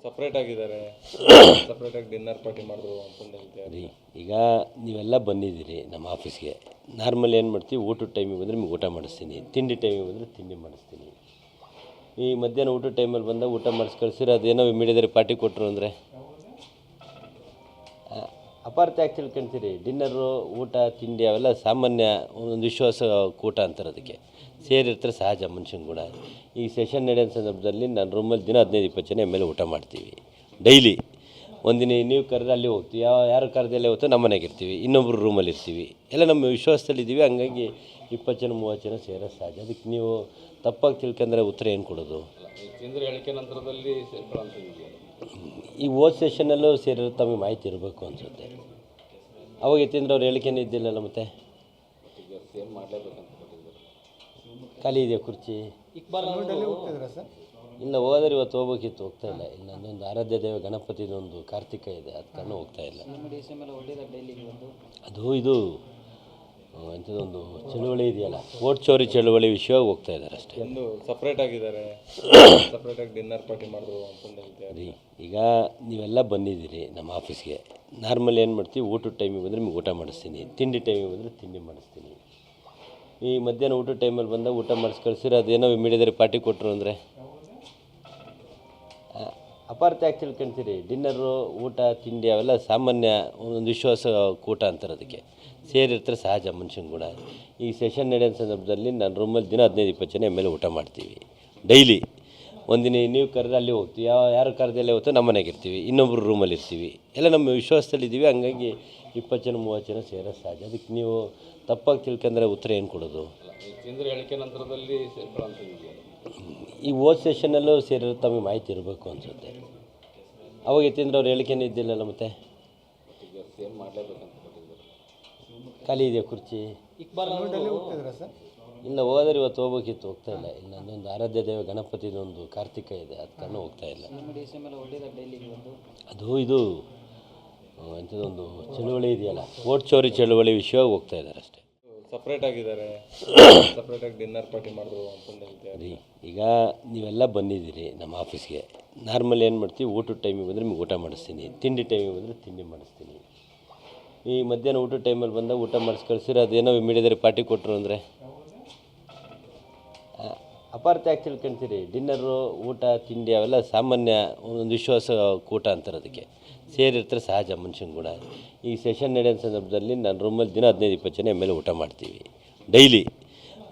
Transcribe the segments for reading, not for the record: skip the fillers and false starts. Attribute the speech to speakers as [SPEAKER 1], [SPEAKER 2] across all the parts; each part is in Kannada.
[SPEAKER 1] ಸಪ್ರೇಟ್ ಆಗಿದ್ದಾರೆ, ಸಪ್ರೇಟಾಗಿ ಡಿನ್ನರ್ ಪಾರ್ಟಿ ಮಾಡಿದ್ರು ಅಂತಂದು ಹೇಳ್ತೀವಿ
[SPEAKER 2] ರೀ. ಈಗ ನೀವೆಲ್ಲ ಬಂದಿದ್ದೀರಿ ನಮ್ಮ ಆಫೀಸ್ಗೆ. ನಾರ್ಮಲ್ ಏನು ಮಾಡ್ತೀವಿ, ಊಟದ ಟೈಮಿಗೆ ಬಂದರೆ ನಿಮ್ಗೆ ಊಟ ಮಾಡಿಸ್ತೀನಿ, ತಿಂಡಿ ಟೈಮಿಗೆ ಬಂದರೆ ತಿಂಡಿ ಮಾಡಿಸ್ತೀನಿ. ಈ ಮಧ್ಯಾಹ್ನ ಊಟದ ಟೈಮಲ್ಲಿ ಬಂದಾಗ ಊಟ ಮಾಡಿಸಿ ಕಳಿಸಿದ್ರೆ ಅದೇನೋ ಮೀಡಿಯಾದಲ್ಲಿ ಪಾರ್ಟಿ ಕೊಟ್ಟರು ಅಂದರೆ ಅಪಾರ್ಥ ಯಾಕೆ ತಿಳ್ಕೊಳ್ತೀರಿ. ಡಿನ್ನರು, ಊಟ, ತಿಂಡಿ ಅವೆಲ್ಲ ಸಾಮಾನ್ಯ ಒಂದೊಂದು ವಿಶ್ವಾಸ ಕೂಟ ಅಂತಾರೆ. ಅದಕ್ಕೆ ಸೇರಿರ್ತಾರೆ, ಸಹಜ ಮನುಷ್ಯನ ಕೂಡ. ಈ ಸೆಷನ್ ನಡೆಯೋ ಸಂದರ್ಭದಲ್ಲಿ ನಾನು ರೂಮಲ್ಲಿ ದಿನ 15-20 ಜನ ಮೇಲೆ ಊಟ ಮಾಡ್ತೀವಿ ಡೈಲಿ. ಒಂದಿನ ನೀವು ಕರೆದ್ರೆ ಅಲ್ಲಿ ಹೋಗ್ತೀವಿ, ಯಾರು ಕರೆದಲ್ಲೇ ಹೋಗ್ತೋ ನಮ್ಮ ಮನೆಗೆ ಇರ್ತೀವಿ, ಇನ್ನೊಬ್ಬರು ರೂಮಲ್ಲಿ ಇರ್ತೀವಿ, ಎಲ್ಲ ನಮ್ಮ ವಿಶ್ವಾಸದಲ್ಲಿದ್ದೀವಿ. ಹಂಗಾಗಿ 20 ಜನ 30 ಜನ ಸೇರೋದು ಸಹಜ. ಅದಕ್ಕೆ ನೀವು ತಪ್ಪಾಗಿ ತಿಳ್ಕೊಂಡ್ರೆ ಉತ್ತರ ಏನು ಕೊಡೋದು?
[SPEAKER 1] ಕೇಂದ್ರ ಹೇಳಿಕೆ ನಂತರದಲ್ಲಿ ಸೇರ್ಕೊಳ್ಳೋಂಥದ್ದು
[SPEAKER 2] ಈ ಓದ್ ಸೆಷನ್ನಲ್ಲೂ ಸೇರಿರೋ ತಮಗೆ ಮಾಹಿತಿ ಇರಬೇಕು ಅನಿಸುತ್ತೆ. ಅವಾಗ ಎತ್ತಿಂದ್ರೆ ಅವ್ರು ಹೇಳಿಕೆನೇ ಇದ್ದಿಲ್ಲಲ್ಲ. ಮತ್ತೆ
[SPEAKER 1] ಈಗ ಸೇಮ್ ಮಾಡಲೇಬೇಕಂತ
[SPEAKER 2] ಖಾಲಿ ಇದೆಯಾ ಕುರ್ಚಿ? ಇಲ್ಲ, ಹೋದರೆ ಇವತ್ತು ಹೋಗ್ಬೇಕಿತ್ತು, ಹೋಗ್ತಾ ಇಲ್ಲ. ಇಲ್ಲ, ನನ್ನೊಂದು ಆರಾಧ್ಯ ದೇವ ಗಣಪತಿದೊಂದು ಕಾರ್ತಿಕ ಇದೆ, ಅದು ಕಾರಣ ಹೋಗ್ತಾ ಇಲ್ಲ. ಅದು ಇದು ಅಂಥದ್ದೊಂದು ಚಳುವಳಿ ಇದೆಯಲ್ಲ, ಓಟ್ ಚೋರಿ ಚಳುವಳಿ ವಿಷಯವಾಗಿ ಹೋಗ್ತಾ ಇದ್ದಾರೆ ಅಷ್ಟೇ.
[SPEAKER 1] ಒಂದು ಸಪ್ರೇಟ್ ಆಗಿದ್ದಾರೆ, ಸಪ್ರೇಟಾಗಿ ಡಿನ್ನರ್ ಪಾರ್ಟಿ ಮಾಡಿದ್ರು ಅಂತಂದು ಹೇಳ್ತೀವಿ
[SPEAKER 2] ರೀ. ಈಗ ನೀವೆಲ್ಲ ಬಂದಿದ್ದೀರಿ ನಮ್ಮ ಆಫೀಸ್ಗೆ. ನಾರ್ಮಲ್ ಏನು ಮಾಡ್ತೀವಿ, ಊಟದ ಟೈಮಿಗೆ ಬಂದರೆ ನಿಮ್ಗೆ ಊಟ ಮಾಡಿಸ್ತೀನಿ, ತಿಂಡಿ ಟೈಮಿಗೆ ಬಂದರೆ ತಿಂಡಿ ಮಾಡಿಸ್ತೀನಿ. ಈ ಮಧ್ಯಾಹ್ನ ಊಟದ ಟೈಮಲ್ಲಿ ಬಂದಾಗ ಊಟ ಮಾಡಿಸಿ ಕಳಿಸಿದ್ರೆ ಅದೇನೋ ಮೀಡಿಯಾದಲ್ಲಿ ಪಾರ್ಟಿ ಕೊಟ್ಟರು ಅಂದರೆ ಅಪಾರ್ಥ ಯಾಕೆ ತಿಳ್ಕೊಳ್ತೀರಿ. ಡಿನ್ನರು, ಊಟ, ತಿಂಡಿ ಅವೆಲ್ಲ ಸಾಮಾನ್ಯ ಒಂದೊಂದು ವಿಶ್ವಾಸ ಕೂಟ ಅಂತಾರೆ. ಅದಕ್ಕೆ ಸೇರಿರ್ತಾರೆ, ಸಹಜ ಮನುಷ್ಯನ ಕೂಡ. ಈ ಸೆಷನ್ ನಡೆಯೋ ಸಂದರ್ಭದಲ್ಲಿ ನಾನು ರೂಮಲ್ಲಿ ದಿನ 15-20 ಜನ ಮೇಲೆ ಊಟ ಮಾಡ್ತೀವಿ ಡೈಲಿ. ಒಂದಿನ ನೀವು ಕರೆದ್ರೆ ಅಲ್ಲಿ ಹೋಗ್ತೀವಿ, ಯಾರು ಕರೆದಲ್ಲೇ ಹೋಗ್ತೋ ನಮ್ಮ ಮನೆಗೆ ಇರ್ತೀವಿ, ಇನ್ನೊಬ್ಬರು ರೂಮಲ್ಲಿ ಇರ್ತೀವಿ, ಎಲ್ಲ ನಮ್ಮ ವಿಶ್ವಾಸದಲ್ಲಿದ್ದೀವಿ. ಹಂಗಾಗಿ 20 ಜನ 30 ಜನ ಸೇರೋದು ಸಹಜ. ಅದಕ್ಕೆ ನೀವು ತಪ್ಪಾಗಿ ತಿಳ್ಕೊಂಡ್ರೆ ಉತ್ತರ ಏನು ಕೊಡೋದು?
[SPEAKER 1] ಕೇಂದ್ರ ಹೇಳಿಕೆ ನಂತರದಲ್ಲಿ ಸೇರ್ಕೊಳ್ಳೋಂಥದ್ದು
[SPEAKER 2] ಈ ಓದ್ ಸೆಷನ್ನಲ್ಲೂ ಸೇರಿರೋ ತಮಗೆ ಮಾಹಿತಿ ಇರಬೇಕು ಅನಿಸುತ್ತೆ. ಅವಾಗ ಎತ್ತಿಂದ್ರೆ ಅವ್ರು ಹೇಳಿಕೆನೇ ಇದ್ದಿಲ್ಲಲ್ಲ. ಮತ್ತೆ
[SPEAKER 1] ಈಗ ಸೇಮ್ ಮಾಡಲೇಬೇಕಂತ
[SPEAKER 2] ಖಾಲಿ ಇದೆಯಾ ಕುರ್ಚಿ? ಇಲ್ಲ, ಹೋದರೆ ಇವತ್ತು ಹೋಗ್ಬೇಕಿತ್ತು, ಹೋಗ್ತಾ ಇಲ್ಲ. ಇಲ್ಲ, ನನ್ನೊಂದು ಆರಾಧ್ಯ ದೇವ ಗಣಪತಿದೊಂದು ಕಾರ್ತಿಕ ಇದೆ, ಅದು ಕಾರಣ ಹೋಗ್ತಾ ಇಲ್ಲ. ಅದು ಇದು ಅಂಥದ್ದೊಂದು ಚಳುವಳಿ ಇದೆಯಲ್ಲ, ಓಟ್ ಚೋರಿ ಚಳುವಳಿ ವಿಷಯವಾಗಿ ಹೋಗ್ತಾ ಇದ್ದಾರೆ ಅಷ್ಟೇ.
[SPEAKER 1] ಸಪ್ರೇಟ್ ಆಗಿದ್ದಾರೆ, ಸಪ್ರೇಟಾಗಿ ಡಿನ್ನರ್ ಪಾರ್ಟಿ ಮಾಡಿದ್ರು ಅಂತಂದು ಹೇಳ್ತೀವಿ
[SPEAKER 2] ರೀ. ಈಗ ನೀವೆಲ್ಲ ಬಂದಿದ್ದೀರಿ ನಮ್ಮ ಆಫೀಸ್ಗೆ. ನಾರ್ಮಲ್ ಏನು ಮಾಡ್ತೀವಿ, ಊಟದ ಟೈಮಿಗೆ ಬಂದರೆ ನಿಮ್ಗೆ ಊಟ ಮಾಡಿಸ್ತೀನಿ, ತಿಂಡಿ ಟೈಮಿಗೆ ಬಂದರೆ ತಿಂಡಿ ಮಾಡಿಸ್ತೀನಿ. ಈ ಮಧ್ಯಾಹ್ನ ಊಟದ ಟೈಮಲ್ಲಿ ಬಂದಾಗ ಊಟ ಮಾಡಿಸಿ ಕಳಿಸಿದ್ರೆ ಅದೇನೋ ಮೀಡಿಯಾದಲ್ಲಿ ಪಾರ್ಟಿ ಕೊಟ್ಟರು ಅಂದರೆ ಅಪಾರ್ಥ ಯಾಕೆ ತಿಳ್ಕೊಳ್ತೀರಿ. ಡಿನ್ನರು, ಊಟ, ತಿಂಡಿ ಅವೆಲ್ಲ ಸಾಮಾನ್ಯ ಒಂದೊಂದು ವಿಶ್ವಾಸ ಕೂಟ ಅಂತಾರೆ. ಅದಕ್ಕೆ ಸೇರಿರ್ತಾರೆ, ಸಹಜ ಮನುಷ್ಯನ ಕೂಡ. ಈ ಸೆಷನ್ ನಡೆಯೋ ಸಂದರ್ಭದಲ್ಲಿ ನಾನು ರೂಮಲ್ಲಿ ದಿನ 15-20 ಜನ ಮೇಲೆ ಊಟ ಮಾಡ್ತೀವಿ ಡೈಲಿ.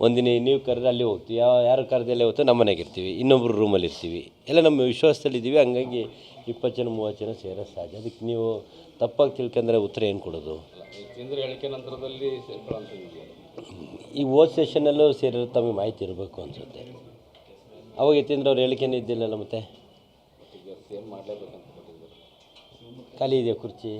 [SPEAKER 2] ಒಂದಿನ ನೀವು ಕರೆದ್ರೆ ಅಲ್ಲಿ ಹೋಗ್ತೀವಿ, ಯಾರು ಕರೆದಲ್ಲೇ ಹೋಗ್ತೋ ನಮ್ಮ ಮನೆಗೆ ಇರ್ತೀವಿ, ಇನ್ನೊಬ್ಬರು ರೂಮಲ್ಲಿ ಇರ್ತೀವಿ, ಎಲ್ಲ ನಮ್ಮ ವಿಶ್ವಾಸದಲ್ಲಿದ್ದೀವಿ. ಹಂಗಾಗಿ 20 ಜನ 30 ಜನ ಸೇರೋದು ಸಹಜ. ಅದಕ್ಕೆ ನೀವು ತಪ್ಪಾಗಿ ತಿಳ್ಕೊಂಡ್ರೆ ಉತ್ತರ ಏನು ಕೊಡೋದು?
[SPEAKER 1] ಕೇಂದ್ರ ಹೇಳಿಕೆ ನಂತರದಲ್ಲಿ ಸೇರ್ಕೊಳ್ಳೋಂಥದ್ದು
[SPEAKER 2] ಈ ಓದ್ ಸೆಷನ್ನಲ್ಲೂ ಸೇರಿರೋ ತಮಗೆ ಮಾಹಿತಿ ಇರಬೇಕು ಅನಿಸುತ್ತೆ. ಅವಾಗ ಎತ್ತಿಂದ್ರೆ ಅವ್ರು ಹೇಳಿಕೆನೇ ಇದ್ದಿಲ್ಲಲ್ಲ. ಮತ್ತೆ
[SPEAKER 1] ಈಗ ಸೇಮ್ ಮಾಡಲೇಬೇಕಂತ
[SPEAKER 2] ಖಾಲಿ ಇದೆಯಾ ಕುರ್ಚಿ?